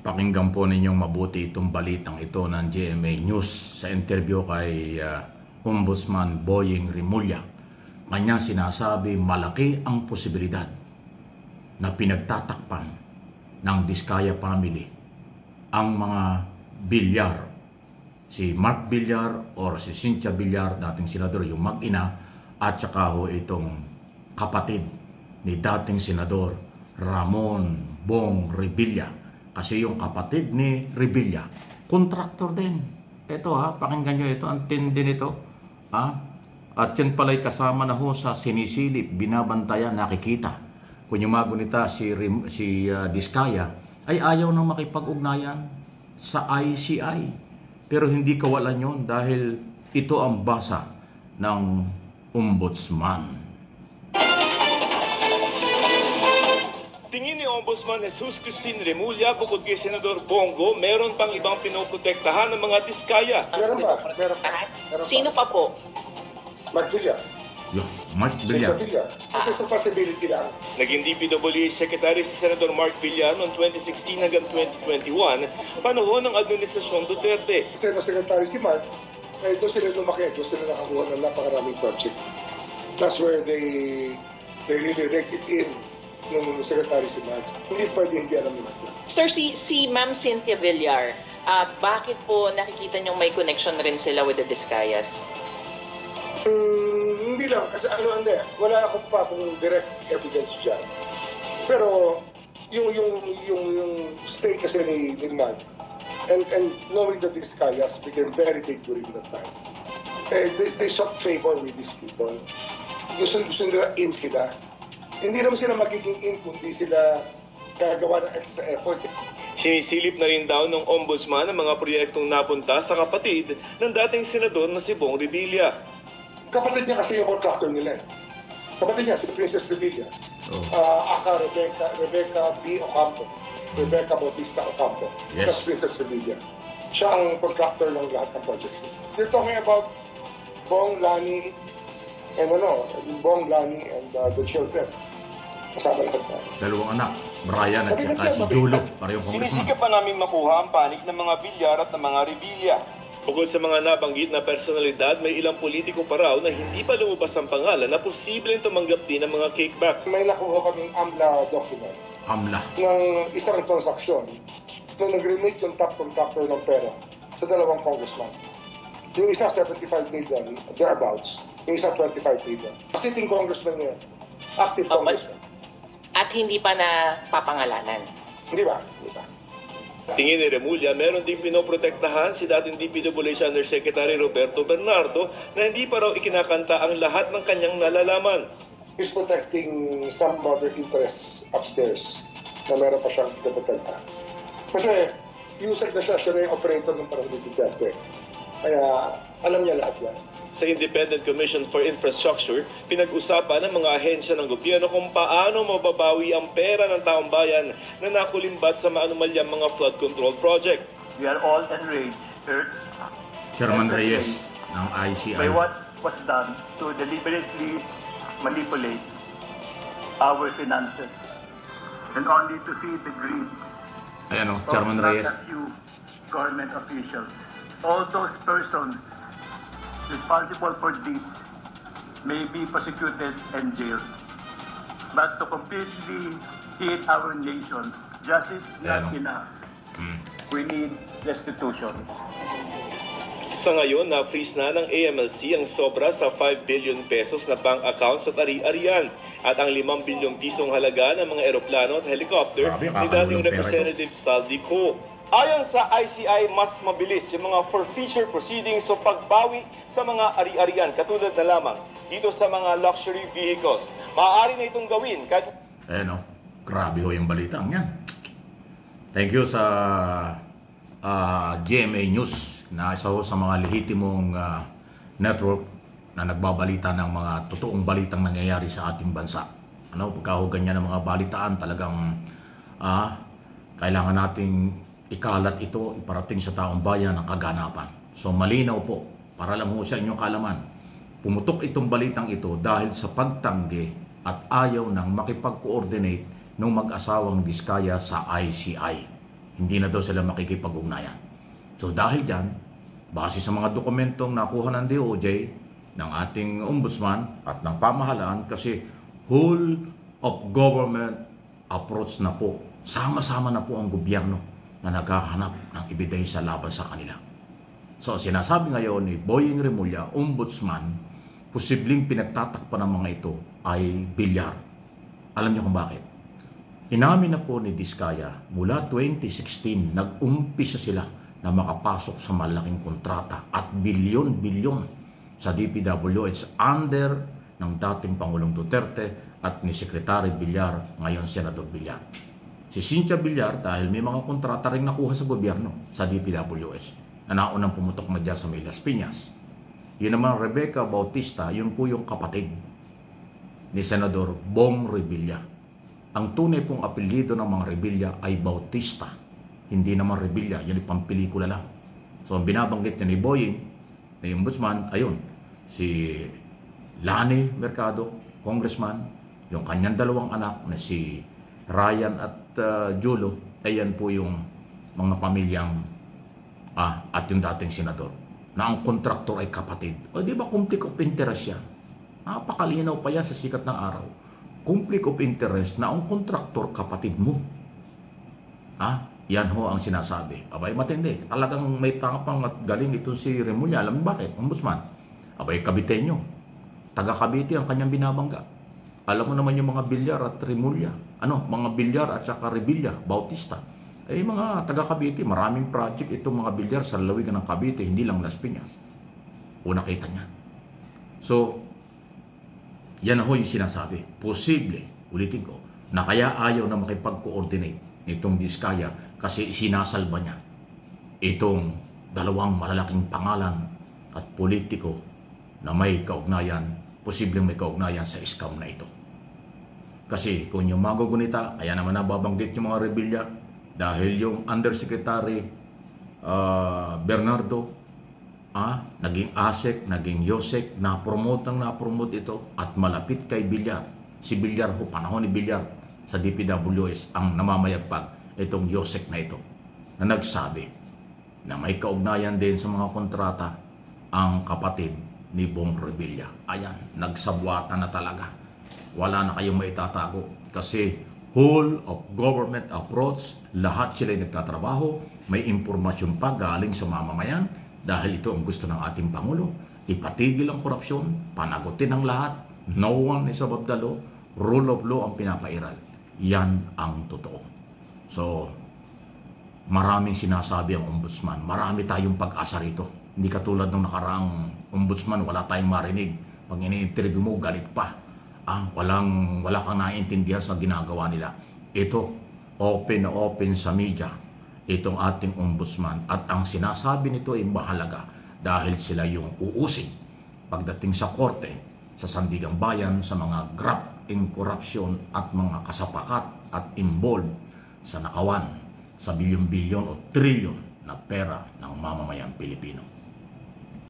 Pakinggan po ninyong mabuti itong balitang ito ng GMA News sa interview kay Ombudsman Boying Rimulya. Kanya sinasabi malaki ang posibilidad na pinagtatakpan ng Diskaya family ang mga Villar, si Mark Villar or si Cynthia Villar, dating senador, yung mag-ina, at saka ho itong kapatid ni dating senador Ramon Bong Revilla. Kasi yung kapatid ni Revilla, contractor din. Ito pakinggan nyo ito, ang tindi nito. At yan pala'y kasama na ho sa sinisilip, binabantayan, nakikita. Kung yung magunita si Diskaya, ay ayaw nang makipag-ugnayan sa ICI. Pero hindi kawalan yun dahil ito ang basa ng Ombudsman. Tingin ni Ombudsman Jesus Crispin Rimulya, bukod kay Senador Bongo, meron pang ibang pinoprotektahan ng mga Diskaya. Meron ba? Meron pa. Sino pa po? Mark Villar. Mark Villar. Ito is a possibility lang. Naging DPWH Secretary si Senador Mark Villar noong 2016 hanggang 2021, panahon ng Administrasyon Duterte. Kasi Secretary si Mark, doon sila lumaki, doon sila nakakuha ng napakaraming project. That's where they really raked it in ng Secretary si Mark. Hindi pwede hindi alam nila. Sir, si Ma'am Cynthia Villar, bakit po nakikita niyong may connection rin sila with the Diskayas? Hindi lang, kasi wala akong pa kung direct evidence dyan. Pero yung stay kasi ni Mark, and knowing that these Diskayas became very big during that time, they sought favor with these people. Gusto nila in sila. Hindi naman sila magiging in kundi sila gagawa ng extra effort. Sinisilip na rin daw ng Ombudsman ang mga proyektong napunta sa kapatid ng dating senador na si Bong Revilla. Kapatid niya kasi yung contractor nila. Kapatid niya, si Princess Revilla. Aka Rebecca B. Ocampo. Rebecca Bautista Ocampo. Yes. That's Princess Revilla. Siya ang contractor ng lahat ng projects. You're talking about Bong, Lani, and the children. Kasama lahat na. Dalawang anak, Brian at saka si Julo, parehong congressman. Sinisikap pa namin makuha ang panig ng mga Villar at ng mga Revilla. Bukod sa mga nabanggit na personalidad, may ilang politiko pa raw na hindi pa lumabas ang pangalan na posibleng tumanggap din ng mga kickback. May nakuha kaming AMLA document. AMLA. Ng isang transaksyon na nag-remit yung top contractor ng pera sa dalawang congressman. Yung isa 75 million, thereabouts. Yung isa 25 million. Sitting congressman yun. Active congressman. At hindi pa na papangalanan? Hindi ba? Hindi ba? Tingin ni Rimulya, meron din pinoprotektahan si dating DPWH Undersecretary Roberto Bernardo na hindi pa raw ikinakanta ang lahat ng kanyang nalalaman. He's protecting some other interests upstairs na meron pa siyang debatenta. Kasi user na siya na yung operator ng parang Duterte. Kaya alam niya lahat yan. Sa Independent Commission for Infrastructure, pinag-usapan ng mga ahensya ng gobyerno kung paano mababawi ang pera ng taong bayan na nakulimbat sa maanumalyang mga flood control project. We are all enraged, hurt, Chairman Reyes ng ICI. by what was done to deliberately manipulate our finances and only to see the greed Ayan of Chairman not Reyes. a few government officials. All those persons responsible for this may be prosecuted and jailed. But to completely hit our nation, justice is not enough. We need restitution. Sa ngayon, na-freeze na ng AMLC ang sobra sa 5 billion pesos na bank accounts at ari-arian at ang 5 bilyong pisong halaga ng mga eroplano at helicopter Grabe, ni dating kakagulo pera Representative Saldi Co. Ayon sa ICI, mas mabilis yung mga forfeiture proceedings o pagbawi sa mga ari-arian katulad na lamang dito sa mga luxury vehicles. Maaari na itong gawin kahit... Grabe ho yung balitang yan. Thank you sa GMA News na isa ho sa mga lehitimong network na nagbabalita ng mga totoong balitang nangyayari sa ating bansa. Pagka ho ganyan ng mga balitaan, talagang kailangan nating ikalat ito, iparating sa taong bayan ang kaganapan. So malinaw po, para lang ho sa inyong kalaman, pumutok itong balitang ito dahil sa pagtanggi at ayaw ng makipag-coordinate ng mag-asawang Diskaya sa ICI. Hindi na daw sila makikipag-ugnayan. So dahil dyan, base sa mga dokumentong nakuha ng DOJ, ng ating ombudsman at ng pamahalaan, kasi whole of government approach na po, sama-sama na po ang gobyerno na naghahanap ng ebidensya laban sa kanila. So sinasabi ngayon ni Boying Remulla, ombudsman, posibleng pinagtatakpan ng mga ito ay Villar. Alam niyo kung bakit? Inamin na po ni Diskaya, mula 2016, nag-umpisa sila na makapasok sa malaking kontrata at bilyon-bilyon sa DPWH under ng dating Pangulong Duterte at ni Secretary Villar, ngayon Senador Villar. Si Cynthia Villar, dahil may mga kontrata rin nakuha sa gobyerno sa DPWH na naunang pumutok na dyan sa may Las Piñas. Yun naman Rebecca Bautista, yun po yung kapatid ni Senador Bong Revilla. Ang tunay pong apelyido ng mga Revilla ay Bautista, hindi naman Revilla, yun yung pampelikula lang. So ang binabanggit niya ni Boying, na yung ombudsman, ayun, si Lani Mercado, congressman, yung kanyang dalawang anak na si Ryan at Julo, ayan po yung mga pamilyang at yung dating senador, na ang kontraktor ay kapatid. O di ba conflict of interest yan? Napakalinaw pa yan sa sikat ng araw. Conflict of interest na ang kontraktor kapatid mo. Yan ho ang sinasabi. Abay, matindi. Talagang may tapang at galing itong si Remulla. Alam mo bakit? Ombudsman. Abay, Caviteño. Taga Cavite ang kanyang binabangga. Alam mo naman yung mga Villar at Remulla. Mga Villar at saka Revilla, Bautista. Mga taga Cavite, maraming project itong mga Villar sa lalawigan ng Cavite, hindi lang Las Piñas. O nakita niya. So, yan ho yung sinasabi. Posible, ulitin ko, na kaya ayaw na makipag-coordinate nitong Diskaya kasi sinasalba niya itong dalawang malalaking pangalan at politiko na may kaugnayan, posibleng may kaugnayan sa scam na ito. Kasi kung yung magugunita, kaya naman nababanggit yung mga Revilla, dahil yung Undersecretary Bernardo, naging ASEC, naging YOSEC, na-promote ito at malapit kay Villar. Si Villar ho, panahon ni Villar sa DPWS ang namamayagpag itong YOSEC na ito, na nagsabi na may kaugnayan din sa mga kontrata ang kapatid ni Bong Revilla. Ayan, nagsabwata na talaga. Wala na kayong maitatago kasi whole of government approach, lahat sila nagtatrabaho, may impormasyon pa galing sa mamamayan dahil ito ang gusto ng ating Pangulo. Ipatigil ang korupsyon, panagutin ang lahat, no one is above the law, rule of law ang pinapairal. Yan ang totoo. So, maraming sinasabi ang ombudsman. Marami tayong pag-asa rito. Hindi katulad ng nakaraang ombudsman, wala tayong marinig. Pag ini-interview mo, galit pa. Wala kang naiintindihan sa ginagawa nila. Ito, open na open sa media, itong ating ombudsman. At ang sinasabi nito ay mahalaga dahil sila yung uusin pagdating sa korte, sa Sandigang Bayan, sa mga graft in corruption at mga kasapakat at involved sa nakawan sa bilyon-bilyon o trilyon na pera ng mamamayang Pilipino.